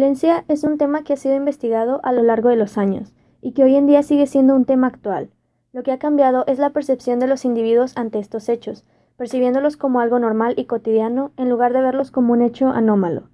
violencia es un tema que ha sido investigado a lo largo de los años y que hoy en día sigue siendo un tema actual. Lo que ha cambiado es la percepción de los individuos ante estos hechos, percibiéndolos como algo normal y cotidiano en lugar de verlos como un hecho anómalo.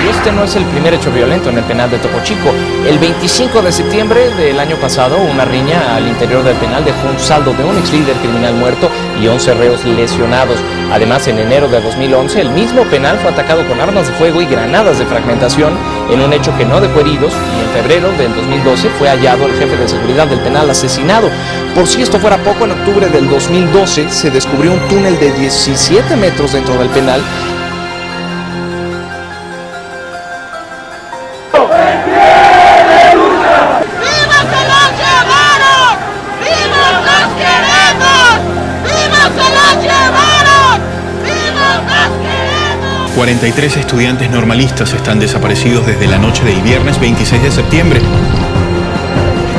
Y este no es el primer hecho violento en el penal de Topo Chico. El 25 de septiembre del año pasado, una riña al interior del penal dejó un saldo de un ex líder criminal muerto y 11 reos lesionados. Además, en enero de 2011, el mismo penal fue atacado con armas de fuego y granadas de fragmentación en un hecho que no dejó heridos, y en febrero del 2012 fue hallado el jefe de seguridad del penal asesinado. Por si esto fuera poco, en octubre del 2012 se descubrió un túnel de 17 metros dentro del penal. ¡Viva se lo llevaron! ¡Vivos los queremos! ¡Viva se lo llevaron! ¡Vivos los queremos! 43 estudiantes normalistas están desaparecidos desde la noche del viernes 26 de septiembre.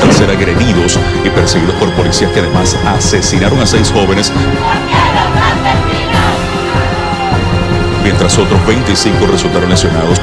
Tras ser agredidos y perseguidos por policías que además asesinaron a 6 jóvenes. ¿Por qué los asesinan? Mientras otros 25 resultaron lesionados.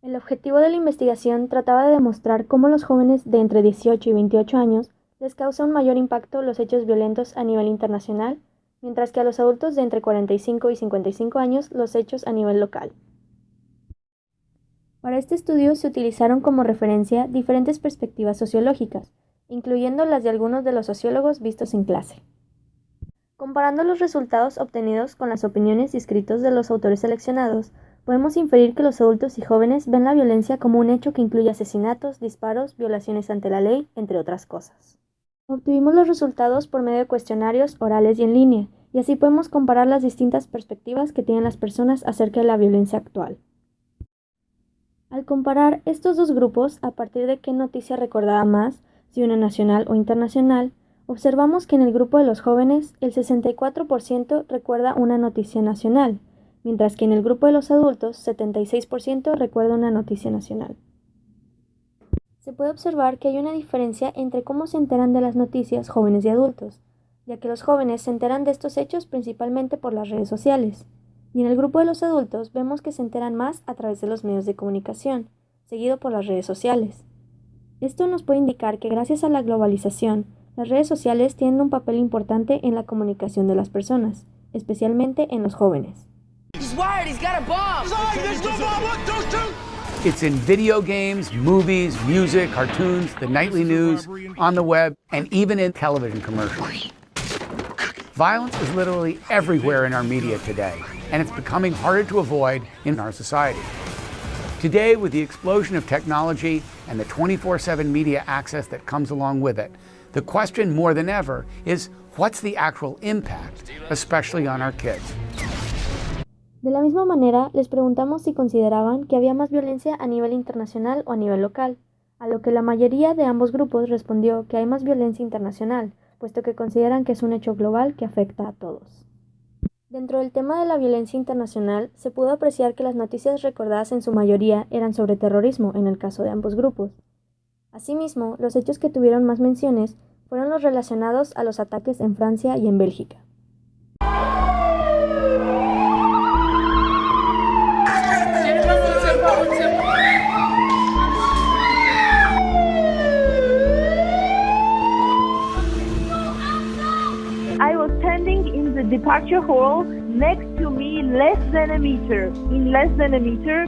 El objetivo de la investigación trataba de demostrar cómo los jóvenes de entre 18 y 28 años les causa un mayor impacto los hechos violentos a nivel internacional, mientras que a los adultos de entre 45 y 55 años los hechos a nivel local. Para este estudio se utilizaron como referencia diferentes perspectivas sociológicas, incluyendo las de algunos de los sociólogos vistos en clase. Comparando los resultados obtenidos con las opiniones y escritos de los autores seleccionados, podemos inferir que los adultos y jóvenes ven la violencia como un hecho que incluye asesinatos, disparos, violaciones ante la ley, entre otras cosas. Obtuvimos los resultados por medio de cuestionarios orales y en línea, y así podemos comparar las distintas perspectivas que tienen las personas acerca de la violencia actual. Al comparar estos dos grupos, a partir de qué noticia recordaba más, si una nacional o internacional, observamos que en el grupo de los jóvenes el 64% recuerda una noticia nacional, mientras que en el grupo de los adultos 76% recuerda una noticia nacional. Se puede observar que hay una diferencia entre cómo se enteran de las noticias jóvenes y adultos, ya que los jóvenes se enteran de estos hechos principalmente por las redes sociales, y en el grupo de los adultos vemos que se enteran más a través de los medios de comunicación, seguido por las redes sociales. Esto nos puede indicar que gracias a la globalización, las redes sociales tienen un papel importante en la comunicación de las personas, especialmente en los jóvenes. He's wired, he's got a bomb! There's no bomb! What? Don't shoot! It's in video games, movies, music, cartoons, the nightly news, on the web, and even in television commercials. Violence is literally everywhere in our media today, and it's becoming harder to avoid in our society. Today, with the explosion of technology and the 24/7 media access that comes along with it, the question more than ever is, what's the actual impact, especially on our kids? De la misma manera, les preguntamos si consideraban que había más violencia a nivel internacional o a nivel local, a lo que la mayoría de ambos grupos respondió que hay más violencia internacional, puesto que consideran que es un hecho global que afecta a todos. Dentro del tema de la violencia internacional, se pudo apreciar que las noticias recordadas en su mayoría eran sobre terrorismo en el caso de ambos grupos. Asimismo, los hechos que tuvieron más menciones fueron los relacionados a los ataques en Francia y en Bélgica. I was standing in the departure hall. Next to me, less than a meter. In less than a meter,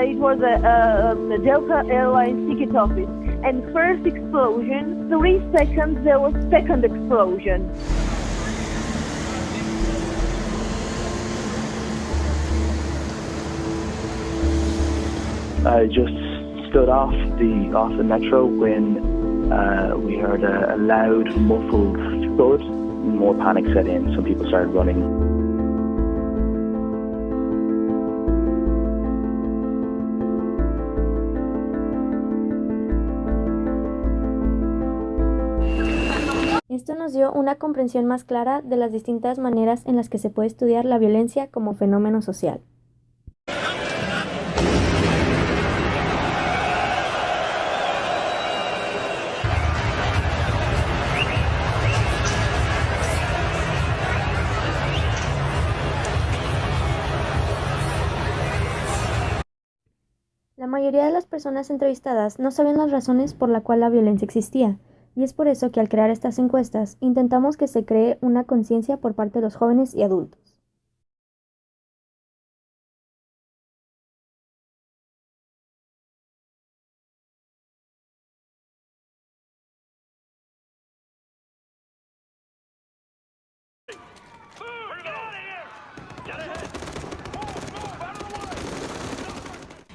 it was a Delta Airlines ticket office. And first explosion, 3 seconds, there was second explosion. I just stood off the metro when we heard a loud, muffled thud. More panic set in. Some people started running. Esto nos dio una comprensión más clara de las distintas maneras en las que se puede estudiar la violencia como fenómeno social. La mayoría de las personas entrevistadas no sabían las razones por la cual la violencia existía, y es por eso que al crear estas encuestas intentamos que se cree una conciencia por parte de los jóvenes y adultos.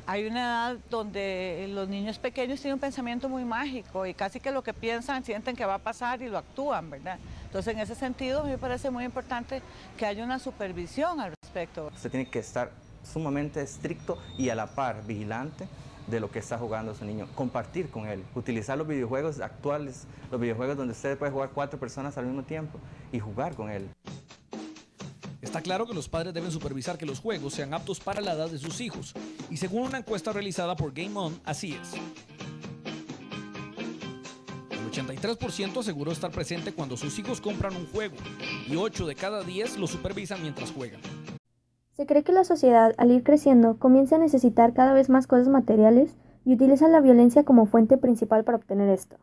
Hay una edad donde los niños pequeños tienen un pensamiento muy mágico y casi que lo que piensan sienten que va a pasar y lo actúan, ¿verdad? Entonces, en ese sentido, a mí me parece muy importante que haya una supervisión al respecto. Usted tiene que estar sumamente estricto y a la par, vigilante de lo que está jugando su niño, compartir con él, utilizar los videojuegos actuales, los videojuegos donde usted puede jugar 4 personas al mismo tiempo y jugar con él. Está claro que los padres deben supervisar que los juegos sean aptos para la edad de sus hijos, y según una encuesta realizada por Game On, así es. El 83% aseguró estar presente cuando sus hijos compran un juego, y 8 de cada 10 lo supervisan mientras juegan. Se cree que la sociedad, al ir creciendo, comienza a necesitar cada vez más cosas materiales y utiliza la violencia como fuente principal para obtener esto.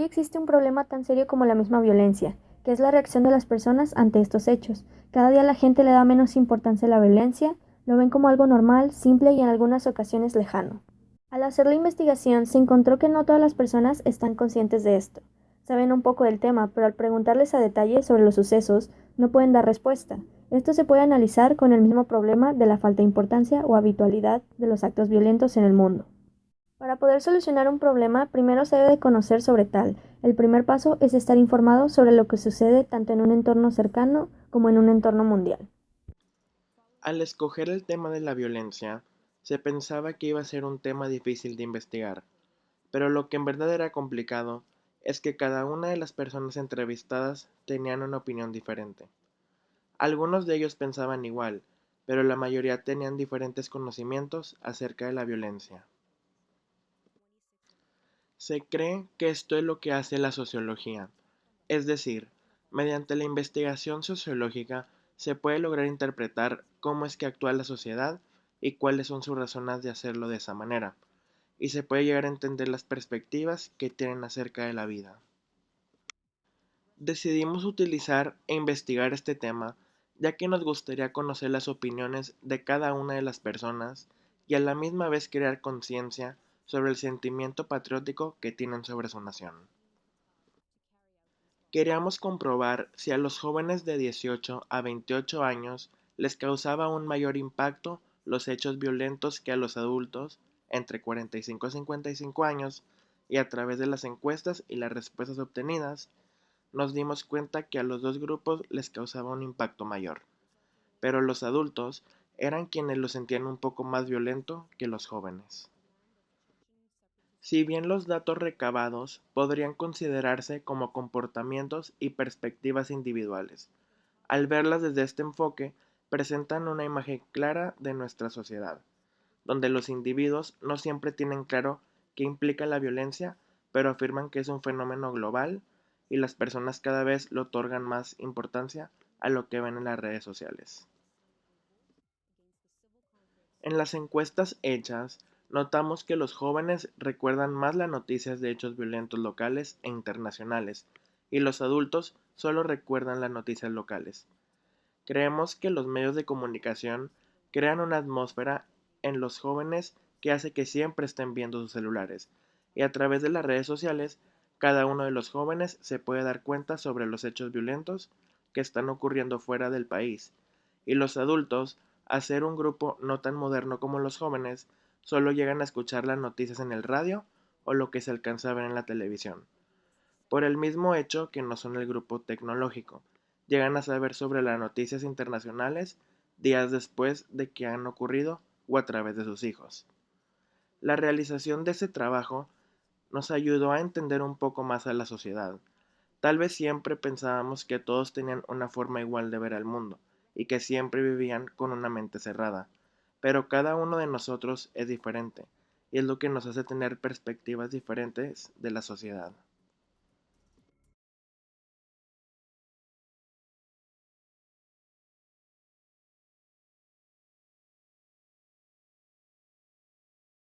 Existe un problema tan serio como la misma violencia, que es la reacción de las personas ante estos hechos. Cada día la gente le da menos importancia a la violencia, lo ven como algo normal, simple y en algunas ocasiones lejano. Al hacer la investigación se encontró que no todas las personas están conscientes de esto. Saben un poco del tema, pero al preguntarles a detalle sobre los sucesos, no pueden dar respuesta. Esto se puede analizar con el mismo problema de la falta de importancia o habitualidad de los actos violentos en el mundo. Para poder solucionar un problema, primero se debe de conocer sobre tal. El primer paso es estar informado sobre lo que sucede tanto en un entorno cercano como en un entorno mundial. Al escoger el tema de la violencia, se pensaba que iba a ser un tema difícil de investigar, pero lo que en verdad era complicado es que cada una de las personas entrevistadas tenían una opinión diferente. Algunos de ellos pensaban igual, pero la mayoría tenían diferentes conocimientos acerca de la violencia. Se cree que esto es lo que hace la sociología, es decir, mediante la investigación sociológica se puede lograr interpretar cómo es que actúa la sociedad y cuáles son sus razones de hacerlo de esa manera, y se puede llegar a entender las perspectivas que tienen acerca de la vida. Decidimos utilizar e investigar este tema ya que nos gustaría conocer las opiniones de cada una de las personas y a la misma vez crear conciencia sobre el sentimiento patriótico que tienen sobre su nación. Queríamos comprobar si a los jóvenes de 18 a 28 años les causaba un mayor impacto los hechos violentos que a los adultos entre 45 y 55 años, y a través de las encuestas y las respuestas obtenidas, nos dimos cuenta que a los dos grupos les causaba un impacto mayor, pero los adultos eran quienes lo sentían un poco más violento que los jóvenes. Si bien los datos recabados podrían considerarse como comportamientos y perspectivas individuales, al verlas desde este enfoque presentan una imagen clara de nuestra sociedad, donde los individuos no siempre tienen claro qué implica la violencia, pero afirman que es un fenómeno global y las personas cada vez le otorgan más importancia a lo que ven en las redes sociales. En las encuestas hechas, notamos que los jóvenes recuerdan más las noticias de hechos violentos locales e internacionales, y los adultos solo recuerdan las noticias locales. Creemos que los medios de comunicación crean una atmósfera en los jóvenes que hace que siempre estén viendo sus celulares, y a través de las redes sociales, cada uno de los jóvenes se puede dar cuenta sobre los hechos violentos que están ocurriendo fuera del país, y los adultos, al ser un grupo no tan moderno como los jóvenes, solo llegan a escuchar las noticias en el radio o lo que se alcanza a ver en la televisión. Por el mismo hecho que no son el grupo tecnológico, llegan a saber sobre las noticias internacionales días después de que han ocurrido o a través de sus hijos. La realización de ese trabajo nos ayudó a entender un poco más a la sociedad. Tal vez siempre pensábamos que todos tenían una forma igual de ver al mundo y que siempre vivían con una mente cerrada, pero cada uno de nosotros es diferente y es lo que nos hace tener perspectivas diferentes de la sociedad.